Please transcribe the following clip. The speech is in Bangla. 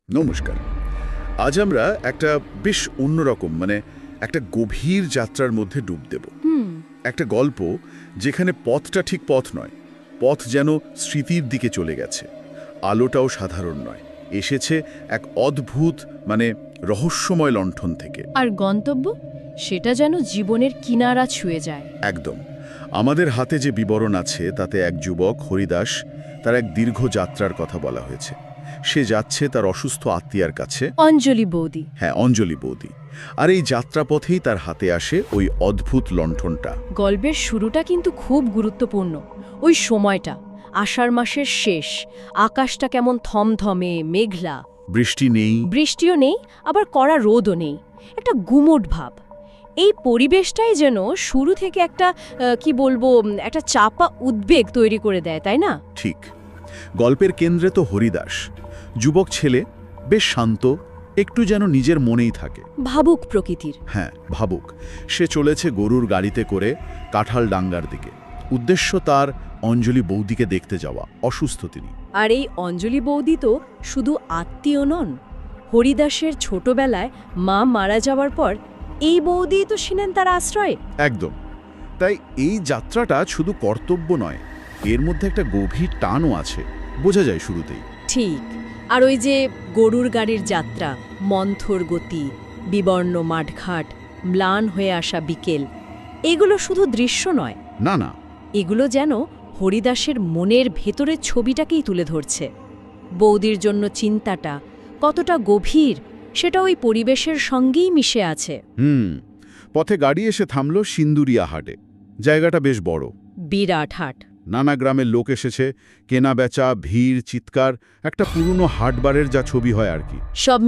নমস্কার। আজ আমরা একটা বেশ অন্যরকম একটা গভীর যাত্রার মধ্যে ডুব দেব। একটা গল্প যেখানে পথটা ঠিক পথ নয়, পথ যেন স্মৃতির দিকে চলে গেছে। আলোটাও সাধারণ নয়, এসেছে এক অদ্ভুত রহস্যময় লণ্ঠন থেকে। আর গন্তব্য সেটা যেন জীবনের কিনারা ছুঁয়ে যায়। একদম। আমাদের হাতে যে বিবরণ আছে তাতে এক যুবক হরিদাস, তার এক দীর্ঘ যাত্রার কথা বলা হয়েছে। সে যাচ্ছে তার অসুস্থ আত্মীয়ার কাছে, অঞ্জলি বৌদি। হ্যাঁ, অঞ্জলি বৌদি। আর এই যাত্রাপথেই তার হাতে আসে ওই অদ্ভুত লণ্ঠনটা। গল্পের শুরুটা কিন্তু খুব গুরুত্বপূর্ণ। ওই সময়টা আষাঢ় মাসের শেষ, আকাশটা কেমন থমথমে মেঘলা, বৃষ্টি নেই, বৃষ্টিও নেই, আবার কড়া রোদও নেই, একটা গুমোট ভাব। এই পরিবেশটাই যেন শুরু থেকে একটা একটা চাপা উদ্বেগ তৈরি করে দেয়, তাই না? ঠিক। গল্পের কেন্দ্রে তো হরিদাস, যুবক ছেলে, বেশ শান্ত, একটু যেন নিজের মনেই থাকে, ভাবুক প্রকৃতির। হ্যাঁ, ভাবুক। সে চলেছে গরুর গাড়িতে করে কাঁঠালডাঙ্গার দিকে। উদ্দেশ্য তার অঞ্জলি বৌদিকে দেখতে যাওয়া, অসুস্থ তিনি। আর এই অঞ্জলি বৌদি তো শুধু আত্মীয় নন, হরিদাসের ছোটবেলায় মা মারা যাওয়ার পর এই বৌদি তো ছিলেন তার আশ্রয়ে। একদম। তাই এই যাত্রাটা শুধু কর্তব্য নয়, এর মধ্যে একটা গভীর টানও আছে, বোঝা যায় শুরুতেই। ঠিক। আর ওই যে গরুর গাড়ির যাত্রা, মন্থর গতি, বিবর্ণ মাঠঘাট, ম্লান হয়ে আসা বিকেল, এগুলো শুধু দৃশ্য নয়, না না, এগুলো যেন হরিদাসের মনের ভেতরের ছবিটাকেই তুলে ধরছে। বৌদির জন্য চিন্তাটা কতটা গভীর সেটা ওই পরিবেশের সঙ্গেই মিশে আছে। পথে গাড়ি এসে থামল সিন্দুরিয়া হাটে। জায়গাটা বেশ বড়, বিরাট হাট। নানা গ্রামের লোক এসেছে, কেনা বেচা, ভিড়, চিৎকার, একটা পুরনো হাটবারের যা ছবি হয় আর কি, সব